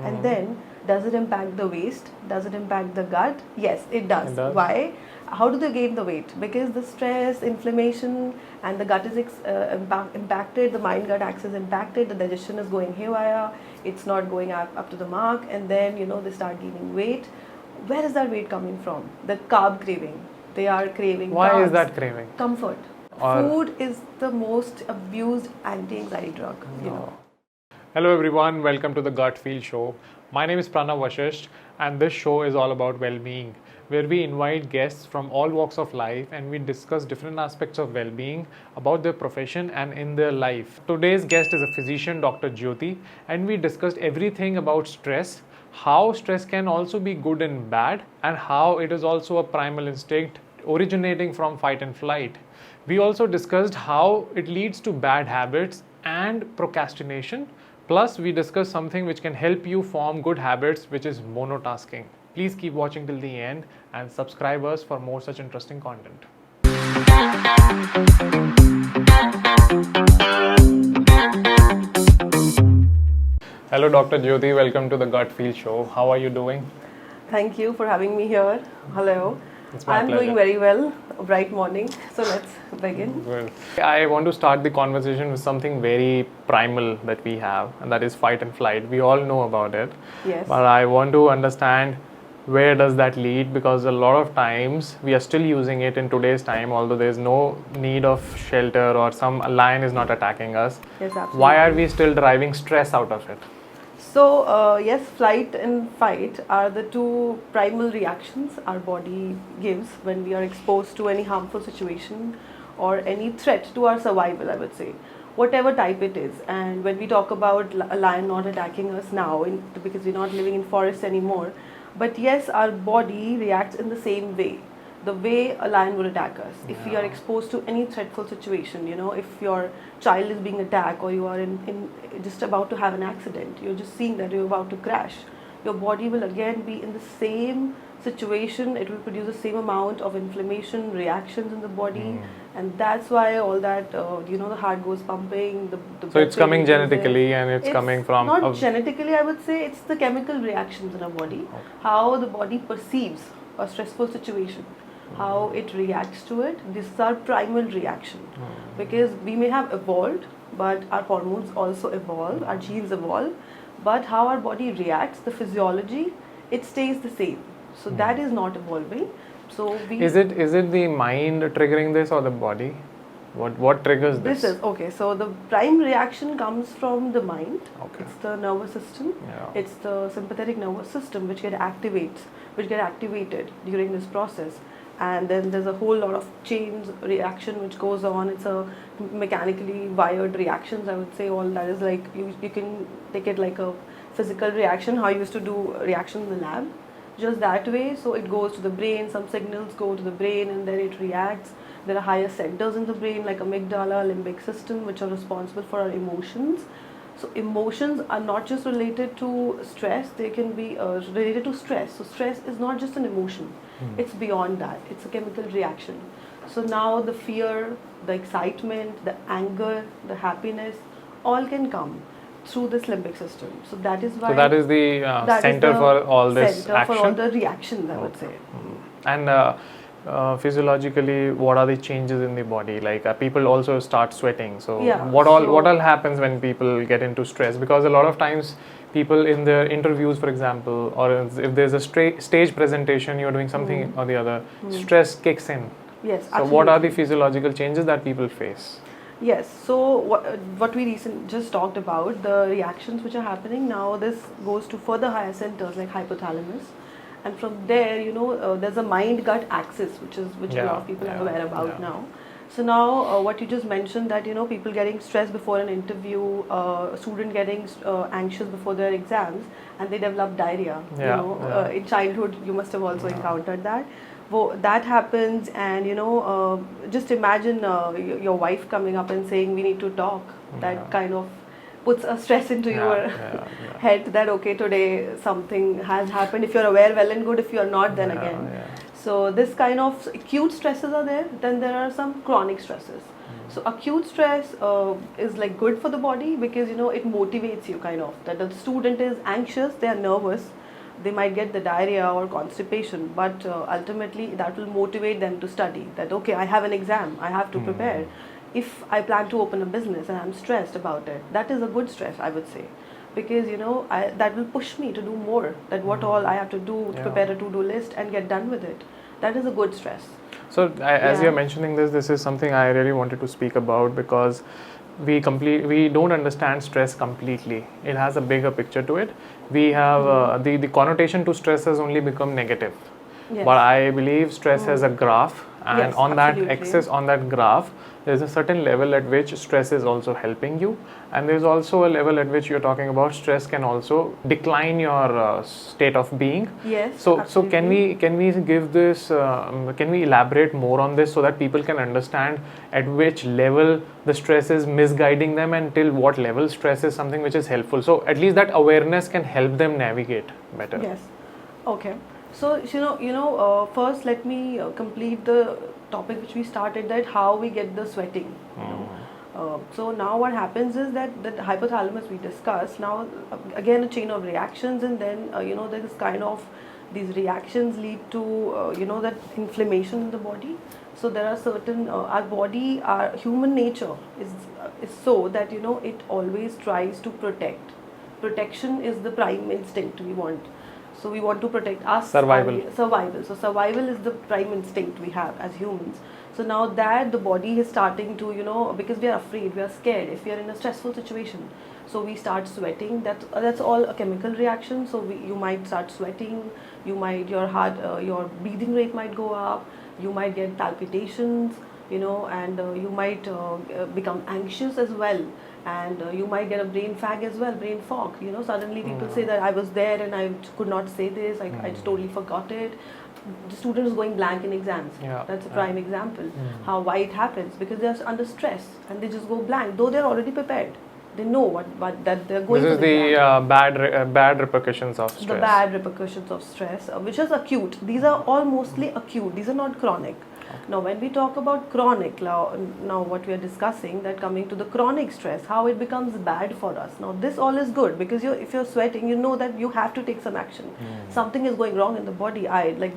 And then, does it impact the waist? Does it impact the gut? Yes, it does. It does. Why? How do they gain the weight? Because the stress, inflammation, and the gut is impacted, the mind-gut axis is impacted, the digestion is going haywire, it's not going up to the mark, and then, they start gaining weight. Where is that weight coming from? The carb craving. They are craving Why carbs. is that craving? Comfort. Food is the most abused anti-anxiety drug, Hello everyone, welcome to the Gut Feel Show. My name is Pranav Vashisht and this show is all about well-being, where we invite guests from all walks of life and we discuss different aspects of well-being about their profession and in their life. Today's guest is a physician, Dr. Jyoti, and we discussed everything about stress, how stress can also be good and bad, and how it is also a primal instinct originating from fight and flight. We also discussed how it leads to bad habits and procrastination. Plus, we discussed something which can help you form good habits, which is monotasking. Please keep watching till the end and subscribe us for more such interesting content. Hello, Dr. Jyoti. Welcome to the Gut Feel Show. How are you doing? Thank you for having me here. Hello. It's my I'm pleasure. doing very well. A bright morning. So let's begin. Good. I want to start the conversation with something very primal that we have, and that is fight and flight. We all know about it. Yes. But I want to understand where does that lead, because a lot of times we are still using it in today's time, although there's no need of shelter or some lion is not attacking us. Yes, absolutely. Why are we still deriving stress out of it? So, yes, flight and fight are the two primal reactions our body gives when we are exposed to any harmful situation or any threat to our survival, I would say, whatever type it is. And when we talk about a lion not attacking us now, because we're not living in forests anymore, but yes, our body reacts in the same way, the way a lion would attack us. If we are exposed to any threatful situation, if your child is being attacked or you are in just about to have an accident, you're just seeing that you're about to crash, your body will again be in the same situation. It will produce the same amount of inflammation, reactions in the body, and that's why all that, the heart goes pumping. So it's coming genetically and it's coming from... Not genetically, I would say, it's the chemical reactions in our body, how the body perceives a stressful situation, how it reacts to it. This is our primal reaction, because we may have evolved, but our hormones also evolve, our genes evolve, but how our body reacts, the physiology, it stays the same. So that is not evolving. So Is it the mind triggering this or the body? What triggers this? This is okay. So the prime reaction comes from the mind. Okay. It's the nervous system. Yeah. It's the sympathetic nervous system which get activated during this process. And then there's a whole lot of chains reaction which goes on. It's a mechanically wired reactions, I would say. All that is like you can take it like a physical reaction, how you used to do reactions in the lab, just that way. So it goes to the brain, some signals go to the brain and then it reacts. There are higher centers in the brain like amygdala, limbic system, which are responsible for our emotions. So emotions are not just related to stress, they can be related to stress. So stress is not just an emotion, it's beyond that, it's a chemical reaction. So now the fear, the excitement, the anger, the happiness, all can come through this limbic system. So that is why... So that is the center for all this center action? for all the reactions, I would say. And physiologically, what are the changes in the body? Like people also start sweating. So what all happens when people get into stress? Because a lot of times people in their interviews, for example, or if there's a stage presentation, you're doing something or the other, stress kicks in. Yes, so absolutely. what are the physiological changes that people face? Yes, so what we just talked about, the reactions which are happening now, this goes to further higher centers like hypothalamus. And from there, there's a mind-gut axis, which a lot of people are aware about now. So now, what you just mentioned, that people getting stressed before an interview, a student getting anxious before their exams, and they develop diarrhea. In childhood, you must have also encountered that. Well, that happens, and just imagine your wife coming up and saying, "We need to talk." That kind of puts a stress into your head that okay, today something has happened. If you're aware, well and good. If you're not, then again. So this kind of acute stresses are there. Then there are some chronic stresses. So acute stress is like good for the body because it motivates you kind of. That the student is anxious, they are nervous, they might get the diarrhea or constipation, but ultimately that will motivate them to study. That okay, I have an exam, I have to prepare. If I plan to open a business and I'm stressed about it, that is a good stress, I would say, because that will push me to do more. That what all I have to do to prepare a to-do list and get done with it. That is a good stress. So as you're mentioning this is something I really wanted to speak about, because we don't understand stress completely. It has a bigger picture to it. We have the connotation to stress has only become negative. Yes. But I believe stress has a graph, and Yes, on absolutely. that axis, on that graph, there's a certain level at which stress is also helping you, and there's also a level at which you're talking about stress can also decline your state of being. Yes. So absolutely. can we give this? Can we elaborate more on this so that people can understand at which level the stress is misguiding them, and till what level stress is something which is helpful? So at least that awareness can help them navigate better. Yes. Okay. So first let me complete the topic which we started, that how we get the sweating. So now what happens is that hypothalamus we discussed. Now again a chain of reactions, and then there is kind of these reactions lead to that inflammation in the body. So there are certain our body, our human nature is so that it always tries to protect. Protection is the prime instinct we want. So we want to protect us. Survival. Survival. So survival is the prime instinct we have as humans. So now that the body is starting to, because we are afraid, we are scared, if we are in a stressful situation, so we start sweating. That's all a chemical reaction. So you might start sweating. Your heart, your breathing rate might go up. You might get palpitations, and you might become anxious as well. And you might get a brain fag as well, brain fog. Suddenly people say that I was there and I could not say this. I just totally forgot it. The student is going blank in exams. That's a prime example. Why it happens, because they are under stress and they just go blank, though they're already prepared. They know what that they're going. This is the bad repercussions of stress. The bad repercussions of stress, which is acute. These are all mostly acute. These are not chronic. Now, when we talk about chronic, now what we are discussing, that coming to the chronic stress, how it becomes bad for us. Now, this all is good because if you're sweating, you know that you have to take some action. Something is going wrong in the body.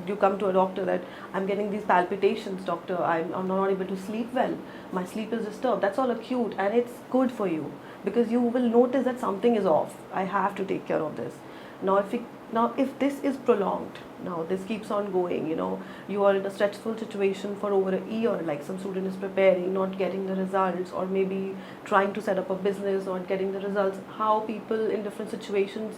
You come to a doctor that I'm getting these palpitations, doctor. I'm not able to sleep well. My sleep is disturbed. That's all acute, and it's good for you because you will notice that something is off. I have to take care of this. Now, if this is prolonged, now this keeps on going, you are in a stressful situation for over a year, like some student is preparing, not getting the results, or maybe trying to set up a business, not getting the results, how people in different situations,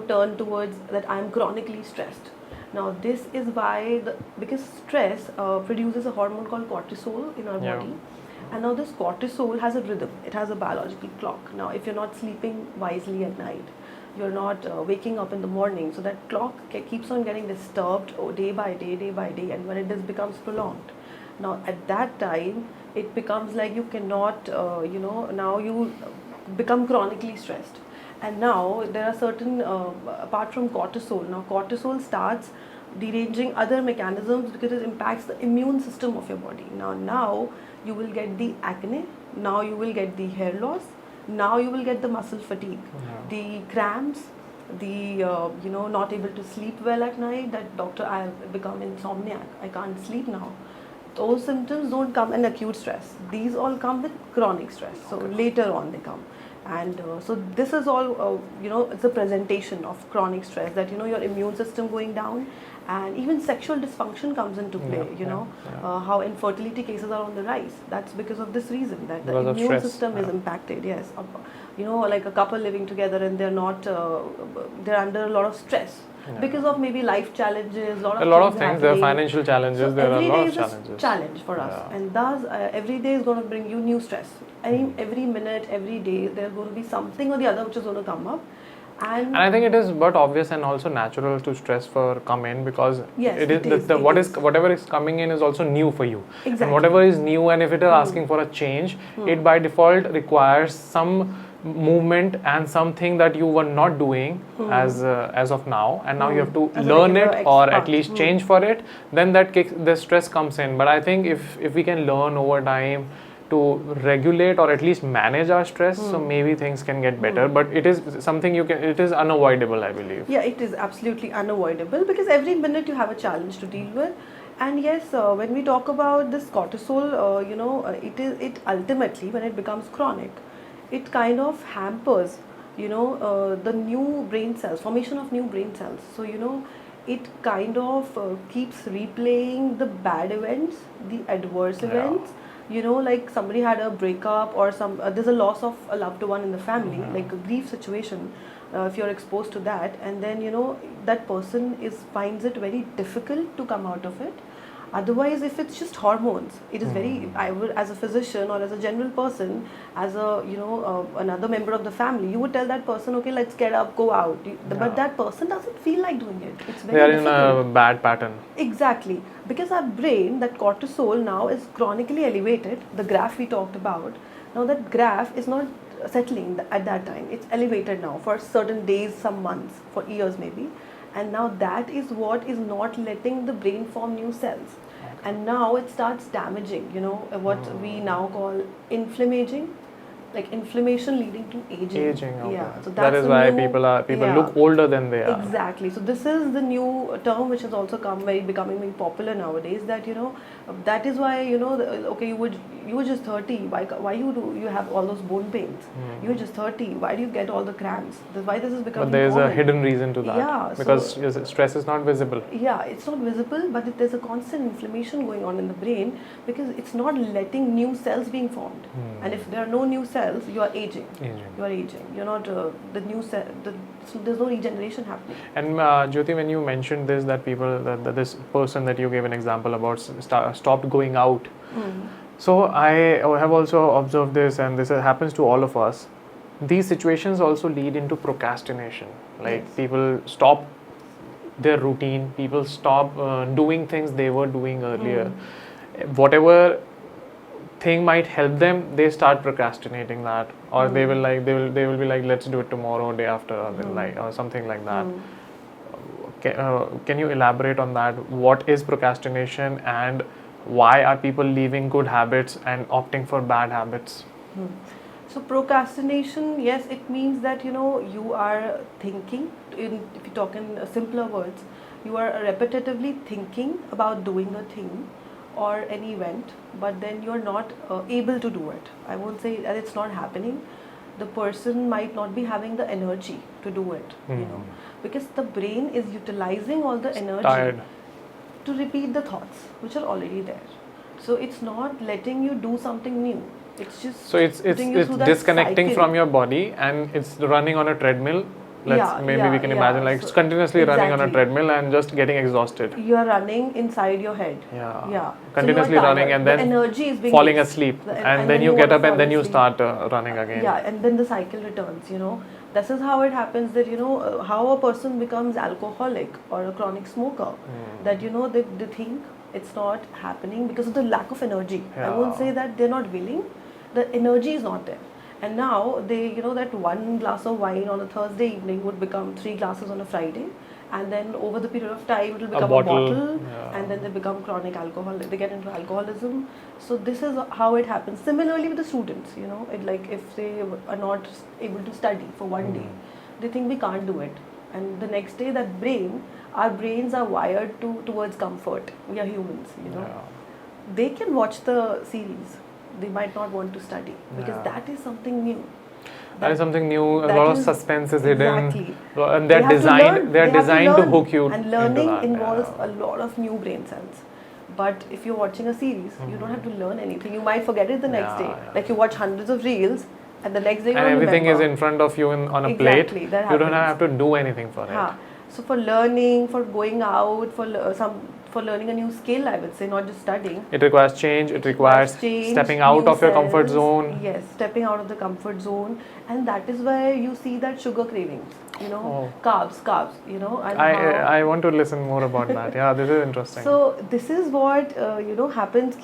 turn towards that I'm chronically stressed. Now, this is why, because stress produces a hormone called cortisol in our body. And now this cortisol has a rhythm, it has a biological clock. Now, if you're not sleeping wisely at night, you're not waking up in the morning, so that clock keeps on getting disturbed day by day, and when it becomes prolonged. Now at that time it becomes like you cannot now you become chronically stressed. And now there are certain apart from cortisol, now cortisol starts deranging other mechanisms because it impacts the immune system of your body. Now you will get the acne, now you will get the hair loss, now you will get the muscle fatigue, the cramps, the not able to sleep well at night, that doctor, I have become insomniac, I can't sleep now. Those symptoms don't come in acute stress, these all come with chronic stress. So later on they come. And so this is all it's a presentation of chronic stress, that your immune system going down, and even sexual dysfunction comes into play. How infertility cases are on the rise. That's because of this reason, that the immune system is impacted. Yes, like a couple living together and they're not they're under a lot of stress because of maybe life challenges, a lot of things. There are financial challenges. So there are a lot of challenges. Every day is a challenge for us, and thus every day is going to bring you new stress. Every minute, every day, there's going to be something or the other which is going to come up. And I think it is but obvious and also natural to stress for come in, because whatever is coming in is also new for you. Exactly. And whatever is new, and if it is asking for a change, it by default requires some movement and something that you were not doing as of now, and now you have to learn it or at least change for it. Then the stress comes in. But I think if we can learn over time to regulate or at least manage our stress, so maybe things can get better. But it is something it is unavoidable, I believe. Yeah, it is absolutely unavoidable because every minute you have a challenge to deal with. And yes, when we talk about this cortisol, it ultimately, when it becomes chronic, it kind of hampers, the new brain cells, formation of new brain cells. So, it kind of keeps replaying the bad events, the adverse events. Like somebody had a breakup or there's a loss of a loved one in the family, like a grief situation. If you're exposed to that, and then that person finds it very difficult to come out of it. Otherwise, if it's just hormones, it is very, I would, as a physician or as a general person, as a another member of the family, you would tell that person, okay, let's get up, go out. But that person doesn't feel like doing it. It's very They are difficult. in a bad pattern. Exactly, because our brain, that cortisol now is chronically elevated. The graph we talked about, now that graph is not settling at that time. It's elevated now for certain days, some months, for years maybe. And now that is what is not letting the brain form new cells. And now it starts damaging, what we now call inflammaging, like inflammation leading to aging. Okay. Yeah, so that is why people look older than they are. Exactly. So this is the new term which has also becoming very popular nowadays. That that is why okay, you were just 30. Why you have all those bone pains? You were just 30. Why do you get all the cramps? Why this is becoming? But there is common. a hidden reason to that. Yeah, because stress is not visible. Yeah, it's not visible, but there's a constant inflammation going on in the brain because it's not letting new cells being formed. And if there are no new cells, you are aging. You are aging. You're not the new cell. So there's no regeneration happening. And Jyoti, when you mentioned this, that that this person that you gave an example about stopped going out. So I have also observed this, and this happens to all of us. These situations also lead into procrastination. Like people stop their routine. People stop doing things they were doing earlier. Whatever thing might help them, they start procrastinating that, or they will be like, let's do it tomorrow, day after, or something like that. Can you elaborate on that? What is procrastination, and why are people leaving good habits and opting for bad habits? So procrastination, yes, it means that you are thinking. If you talk in simpler words, you are repetitively thinking about doing a thing or an event, but then you're not able to do it. I won't say that it's not happening. The person might not be having the energy to do it, because the brain is utilizing all the energy to repeat the thoughts which are already there. So it's not letting you do something new. It's just it's disconnecting from your body, and it's running on a treadmill. We can imagine like it's continuously running on a treadmill and just getting exhausted. You are running inside your head. Continuously so running, and then the energy is being falling asleep, and then you get up and then you start running again. And then the cycle returns. This is how it happens, that how a person becomes alcoholic or a chronic smoker. That they think it's not happening because of the lack of energy. I won't say that they're not willing. The energy is not there. And now they, that one glass of wine on a Thursday evening would become 3 glasses on a Friday. And then over the period of time, it will become a bottle. And then they become chronic alcoholic. They get into alcoholism. So this is how it happens. Similarly with the students, like if they are not able to study for one day, they think we can't do it. And the next day, our brains are wired towards comfort. We are humans, They can watch the series. They might not want to study because that is something new. That is something new. A lot of suspense is hidden, and they're designed to hook you. And learning involves a lot of new brain cells. But if you're watching a series, you don't have to learn anything. You might forget it the next day. Like you watch hundreds of reels, and the next day and everything is in front of you on a plate. You don't have to do anything for it. So for learning, for going out, for learning a new skill, I would say, not just studying. It requires change. It requires stepping out of your comfort zone. Yes, stepping out of the comfort zone, and that is where you see that sugar cravings. Carbs. And I want to listen more about that. Yeah, this is interesting. So this is what happens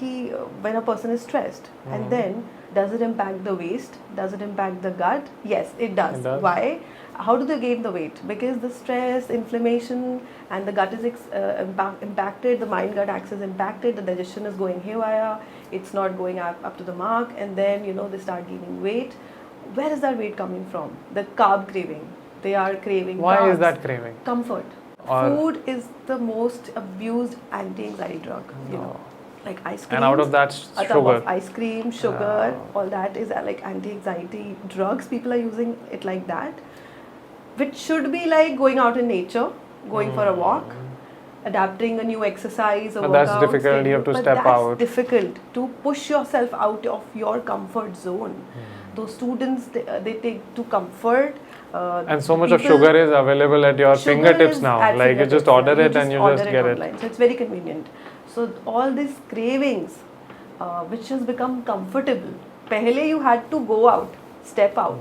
when a person is stressed, and then does it impact the waist? Does it impact the gut? Yes, it does. Why? how do they gain the weight? Because the stress, inflammation, and the gut is impacted, the mind-gut axis impacted, the digestion is going haywire, it's not going up to the mark, and then they start gaining weight. Where is that weight coming from? The carb craving. They are craving. Why carbs. is that craving? Comfort. Food is the most abused anti-anxiety drug. Like ice cream. And out of that, sugar. Of ice cream, sugar, all that is like anti-anxiety drugs. People are using it like that, which should be like going out in nature, going for a walk, adapting a new exercise or but workout. That's difficult. You have to step out. That's difficult to push yourself out of your comfort zone. Those students, they take to comfort. And so much of sugar is available at your fingertips now. Like you just order it and you just get it. So it's very convenient. So all these cravings, which has become comfortable. Pehle you had to go out, step out.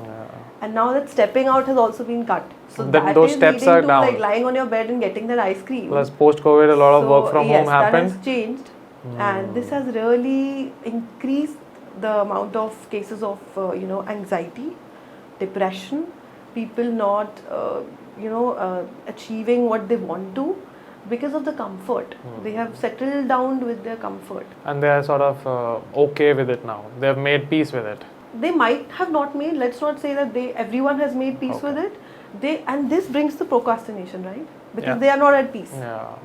And now that stepping out has also been cut. So those steps are down. Like lying on your bed and getting that ice cream. Plus post-COVID, a lot of work from home happened. That has changed. And this has really increased the amount of cases of, anxiety, depression, people not, achieving what they want to because of the comfort. They have settled down with their comfort. And they are sort of okay with it now. They have made peace with it. They might have not made, let's not say that everyone has made peace with it. And this brings the procrastination, right? Because they are not at peace.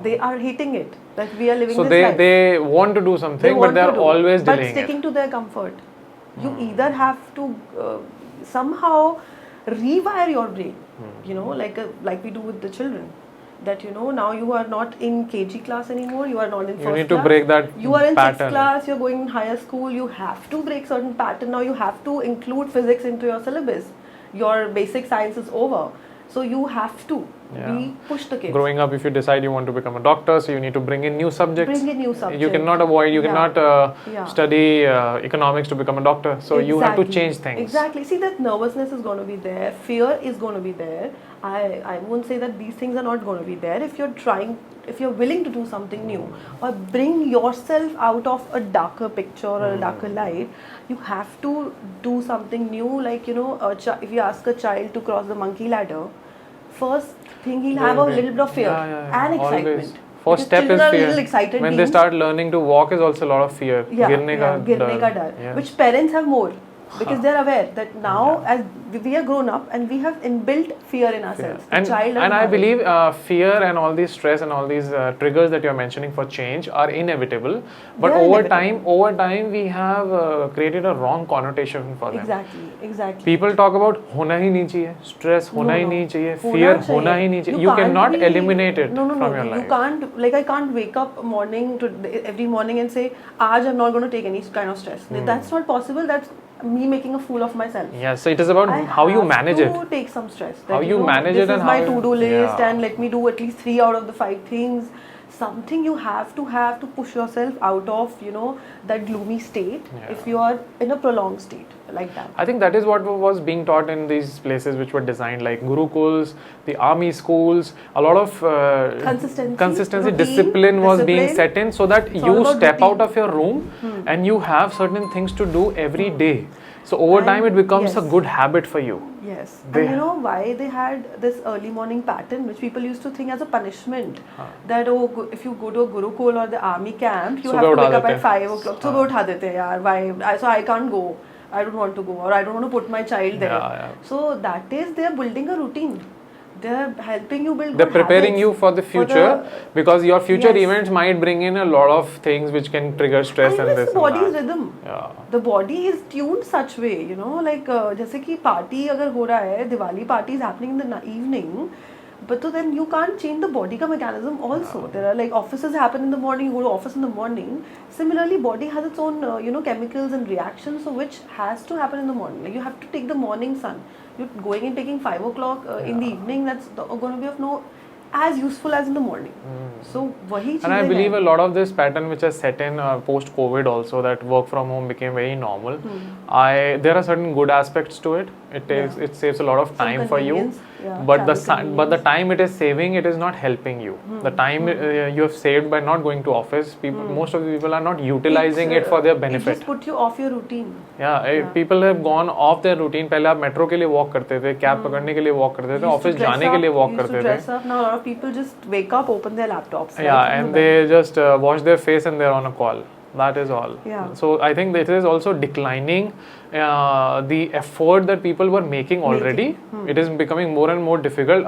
They are hating it, that we are living this life. So they want to do something, but they are always delaying it. But sticking to their comfort. You either have to somehow rewire your brain, like we do with the children. That now you are not in KG class anymore, you are not in first class. You need to break that You are in pattern. 6th class, you are going in higher school, you have to break certain pattern. Now you have to include physics into your syllabus. Your basic science is over. So you have to push the kids. Growing up, if you decide you want to become a doctor, so you need to bring in new subjects. You cannot avoid, you cannot study economics to become a doctor. So you have to change things. Exactly. See, that nervousness is going to be there. Fear is going to be there. I won't say that these things are not going to be there. If you're willing to do something new or bring yourself out of a darker picture or a darker light, you have to do something new. Like, if you ask a child to cross the monkey ladder, first thing he'll have a little bit of fear and excitement. Always. First step is fear. When they start learning to walk is also a lot of fear. Girne ka dar. Which parents have more. Because they are aware that now as we are grown up and we have inbuilt fear in ourselves. And I believe fear and all these stress and all these triggers that you are mentioning for change are inevitable. But over time we have created a wrong connotation for them. Exactly. People talk about hona hi nahi chahiye, stress hona hi nahi chahiye, fear hona hi nahi chahiye. You cannot eliminate it from your life. You can't, I can't wake up every morning and say, Aaj I'm not going to take any kind of stress. That's not possible. That's me making a fool of myself. Yes, so it is about how you manage it. I have to take some stress. How you manage it and how... This is my to-do list and let me do at least 3 out of the 5 things. Something you have to push yourself out of, that gloomy state if you are in a prolonged state like that. I think that is what was being taught in these places which were designed like Gurukuls, the army schools. A lot of consistency, discipline was being set in so that you step out of your room and you have certain things to do every day. So over time it becomes a good habit for you. Yes. And why they had this early morning pattern, which people used to think as a punishment. That if you go to a Gurukul or the army camp, you have to wake up at 5 o'clock. So why? So I can't go. I don't want to go, or I don't want to put my child there. So that is, they are building a routine. They are helping you build. They're preparing you for the future because your future events might bring in a lot of things which can trigger stress and this. The body's rhythm. The body is tuned such way, like जैसे कि party अगर हो रहा है, Diwali party is happening in the evening. But then you can't change the body ka mechanism also. There are like offices happen in the morning, you go to office in the morning. Similarly, body has its own, chemicals and reactions, so which has to happen in the morning. Like you have to take the morning sun. You're going and taking 5 o'clock in the evening, that's going to be of no as useful as in the morning. So, and I believe a lot of this pattern which has set in post-COVID also, that work from home became very normal. There are certain good aspects to it. It saves a lot of time for you. but travel but the convenience. time it is saving, it is not helping you. The time you have saved by not going to office, people, most of the people are not utilizing it for their It benefit. just put you off your routine. People have gone off their routine. पहले आप metro के लिए walk करते थे, cab पकड़ने के लिए walk करते थे, ऑफिस जाने के लिए वॉक करते थे. Dress up. Now a lot of people just wake up, open their laptops. Yeah, and they just wash their face and they're on a call. That is all. Yeah. So I think it is also declining the effort that people were making already. It is becoming more and more difficult.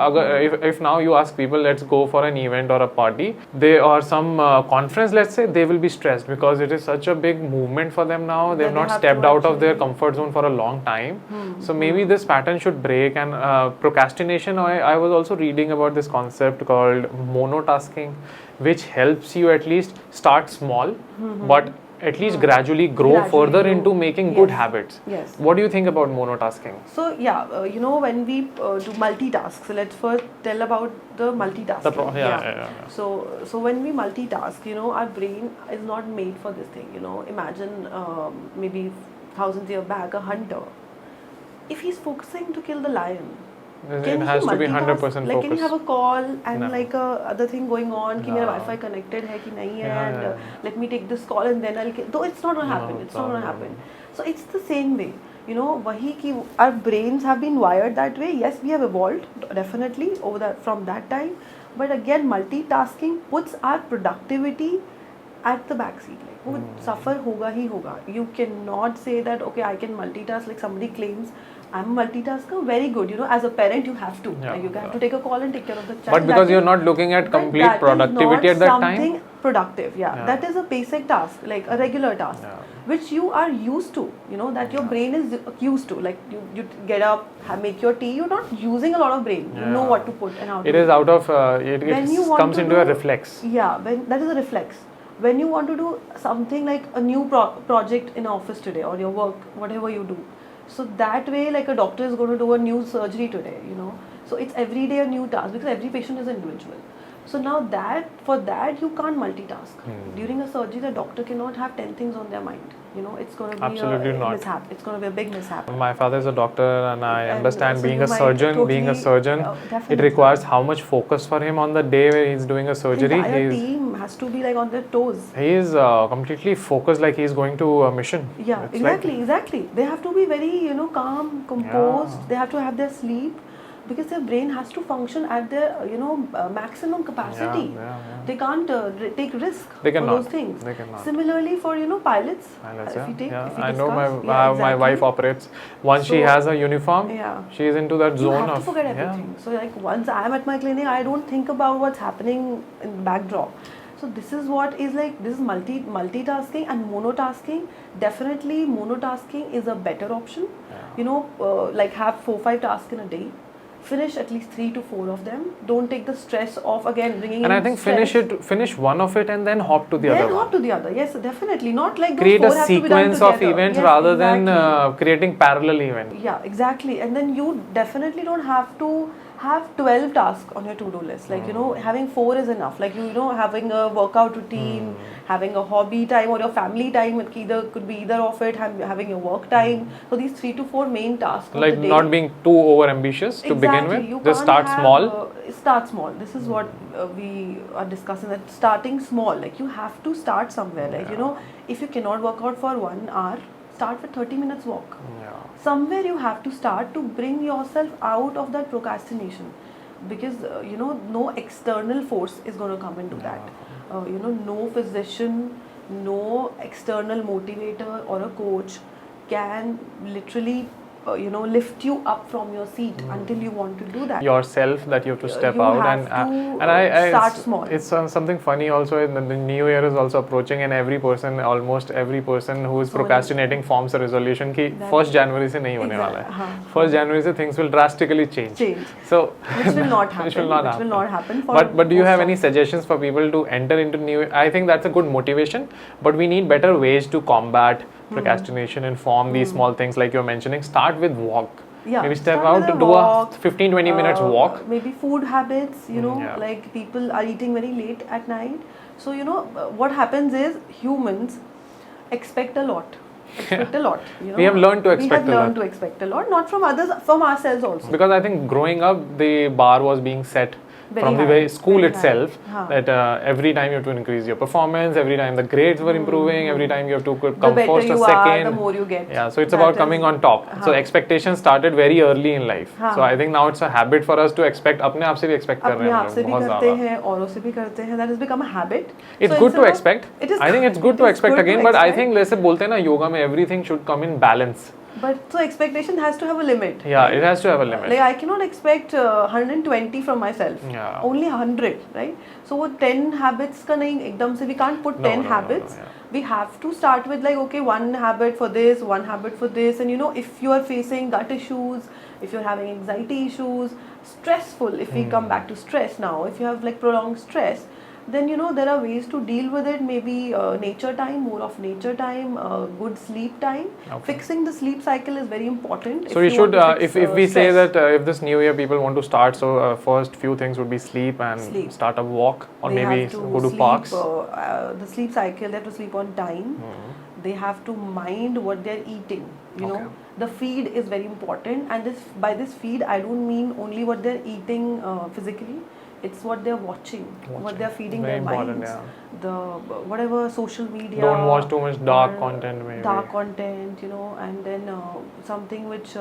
If now you ask people, let's go for an event or a party, they or some conference, let's say, they will be stressed because it is such a big movement for them now. They have not stepped out of their comfort zone for a long time. So maybe this pattern should break. And procrastination, I was also reading about this concept called monotasking, which helps you at least start small, but at least gradually grow further into making good habits. Yes. What do you think about monotasking? So when we do multitask, so let's first tell about the multitasking. So when we multitask, our brain is not made for this thing. Imagine maybe thousands years back, a hunter. If he's focusing to kill the lion, it has to be 100% focused. Like, can you have a call and like other thing going on? कि मेरा Wi-Fi connected है कि नहीं है? And let me take this call and then I'll. Though it's not gonna happen. It's not gonna happen. So it's the same way. वही कि our brains have been wired that way. Yes, we have evolved definitely from that time. But again, multitasking puts our productivity at the back seat. Like वो suffer होगा ही होगा. You cannot say that okay, I can multitask. Like somebody claims, I'm a multitasker, very good. As a parent, you have to. You have to take a call and take care of the child. But because you're not looking at complete productivity at that time. Something productive, that is a basic task, like a regular task, which you are used to. That your brain is used to. Like you get up, make your tea. You're not using a lot of brain. You know what to put and how to. It is out of. It comes into a reflex. Yeah, that is a reflex. When you want to do something like a new project in office today or your work, whatever you do. So that way, like a doctor is going to do a new surgery today, So it's every day a new task because every patient is individual. So now for that you can't multitask. During a surgery, the doctor cannot have 10 things on their mind. It's going to be absolutely not. Mishap. It's going to be a big mishap. My father is a doctor, and I understand so being a surgeon, it requires how much focus for him on the day where he's doing a surgery. The entire team has to be like on their toes. He is completely focused, like he's going to a mission. Yeah, exactly. They have to be very, calm, composed. They have to have their sleep. Because their brain has to function at their maximum capacity. They can't take risk for those things. They cannot. Similarly for pilots. I know my wife operates. Once she has a uniform, she is into that zone. You have to forget everything. So like once I am at my clinic, I don't think about what's happening in the backdrop. So this is what is like, this is multitasking and monotasking. Definitely monotasking is a better option. Like have 4-5 tasks in a day. Finish at least 3 to 4 of them. Don't take the stress of again bringing. And I think finish one of it and then hop to the other. Then hop to the other. Yes, definitely. Not like create a sequence of events rather than creating parallel events. Yeah, exactly. And then you definitely don't have to have 12 tasks on your to-do list. Like having 4 is enough. Like having a workout routine, having a hobby time or your family time. It could be either of it. Having your work time. So these 3 to 4 main tasks. Like not being too over ambitious to begin with. Just start small. Start small. This is what we are discussing. That starting small. Like you have to start somewhere. Like if you cannot work out for 1 hour, start with 30 minutes walk. Somewhere you have to start to bring yourself out of that procrastination, because no external force is going to come and do that. No physician, no external motivator or a coach can literally lift you up from your seat until you want to do that. Yourself, that you have to step you out and I start small. It's something funny also. The new year is also approaching, and almost every person who is procrastinating forms a resolution कि 1st January से नहीं होने वाला है. 1st January से things will drastically change. So which will not happen. Which will not happen. But do you have any suggestions for people to enter into new? I think that's a good motivation, but we need better ways to combat procrastination and form these small things like you're mentioning. Start with walk. Maybe step out to do a 15-20 minutes walk. Maybe food habits, like people are eating very late at night. So what happens is humans expect a lot. expect a lot. We have learned to expect We have learned to expect a lot, not from others, from ourselves also. Because I think growing up, the bar was being set from the very school itself, that every time you have to increase your performance, every time the grades were improving, every time you have to come The first better or you second. are, the more you get. Yeah, so it's about coming on top. So expectations started very early in life. So I think now it's a habit for us to expect. अपने आप से भी expect कर रहे हैं हम लोग बहुत ज़्यादा. अपने आप से भी करते हैं, औरों से भी करते हैं. That has become a habit. It's good to expect. I think it's good to expect again, but I think जैसे बोलते हैं ना योगा में everything should come in balance. But so expectation has to have a limit. Yeah, right? It has to have a limit. Like I cannot expect 120 from myself. Yeah. Only 100, right? So वो 10 habits का नहीं एकदम से we can't put 10 habits. We have to start with like okay, one habit for this, one habit for this, and if you are facing gut issues, if you're having anxiety issues, stressful. If we come back to stress now, if you have like prolonged stress, then there are ways to deal with it. Maybe nature time, more of nature time, good sleep time. Fixing the sleep cycle is very important. So you should, if we say that if this new year people want to start, so first few things would be sleep and start a walk, or they maybe go to parks. The sleep cycle, they have to sleep on time. They have to mind what they're eating. The feed is very important, and by this feed I don't mean only what they're eating physically. It's what they're watching, what they're feeding very their minds. The whatever social media. Don't watch too much dark content, maybe. Dark content, and then something which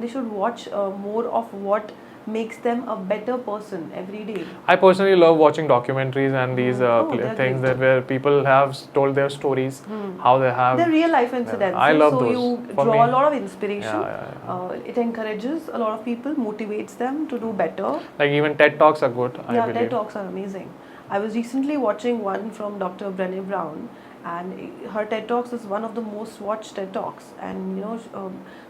they should watch more of what makes them a better person every day. I personally love watching documentaries and these things where people have told their stories, how they have. They're real life incidents. I love those. So you draw a lot of inspiration. It encourages a lot of people, motivates them to do better. Like even TED Talks are good, I believe. TED Talks are amazing. I was recently watching one from Dr. Brené Brown, and her TED Talks is one of the most watched TED Talks. And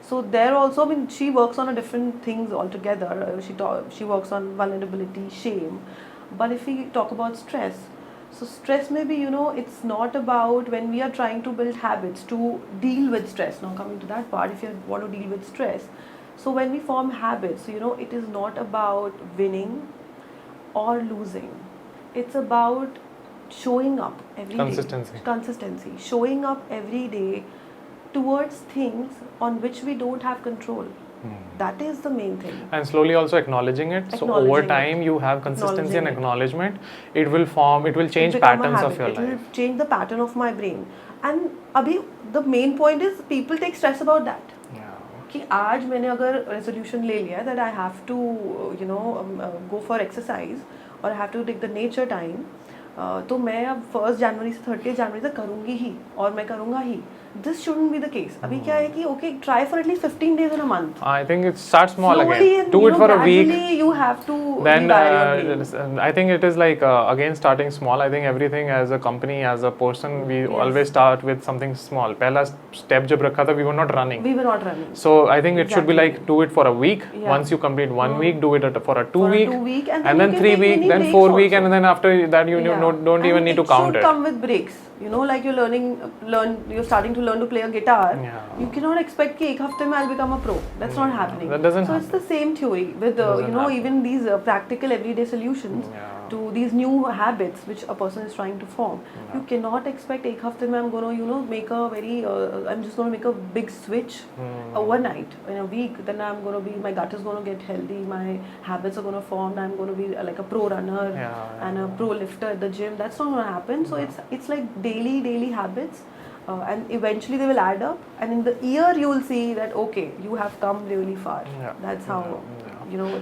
so there also, she works on a different things altogether. She works on vulnerability, shame. But if we talk about stress, so stress maybe it's not about when we are trying to build habits to deal with stress. Now coming to that part, if you want to deal with stress, so when we form habits, it is not about winning or losing. It's about showing up every day. Consistency. Showing up every day towards things on which we don't have control. That is the main thing. And slowly also acknowledging it. So over time you have consistency and acknowledgement. It will change patterns of your life. It will change the pattern of my brain. And abhi, the main point is people take stress about that. कि आज मैंने अगर resolution ले लिया that I have to go for exercise or I have to take the nature time, तो मैं अब 1st January से 30th January तक करूँगी ही और मैं करूँगा ही. This shouldn't be the case. अभी क्या है कि okay, try for at least 15 days in a month. I think it starts small slowly again. Do it for a week. You have to. Then I think it is like again starting small. I think everything as a company, as a person, we always start with something small. पहला step जब रखा था, we were not running. So I think it should be like do it for a week. Once you complete 1 week, do it for a 2 week, and then 3 week, then 4 week, and then after that you don't even need to count it. It should come with breaks. Like you're starting to learn to play a guitar. You cannot expect कि एक हफ्ते में I'll become a pro. That's not happening. That doesn't happen. It's the same theory with even these practical everyday solutions to these new habits which a person is trying to form. You cannot expect एक हफ्ते में I'm going to make a very I'm just going to make a big switch overnight in a week. Then I'm going to be, my gut is going to get healthy, my habits are going to form, I'm going to be like a pro runner and a pro lifter at the gym. That's not going to happen. So it's like daily habits, and eventually they will add up, and in the year you will see that okay, you have come really far. That's how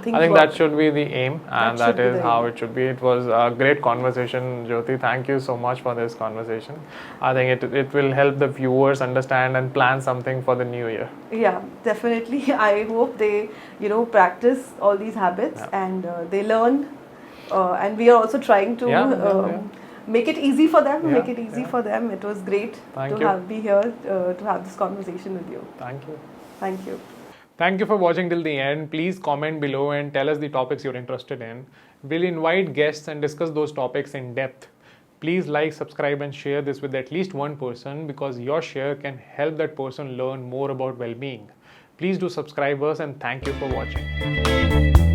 things I think work. That should be the aim, and that is how it should be. It was a great conversation, Jyoti. Thank you so much for this conversation. I think it will help the viewers understand and plan something for the new year. Yeah, definitely. I hope they practice all these habits and they learn, and we are also trying to make it easy for them. It was great to be here to have this conversation with you. Thank you. Thank you. Thank you for watching till the end. Please comment below and tell us the topics you're interested in. We'll invite guests and discuss those topics in depth. Please like, subscribe and share this with at least one person, because your share can help that person learn more about well-being. Please do subscribe us, and thank you for watching.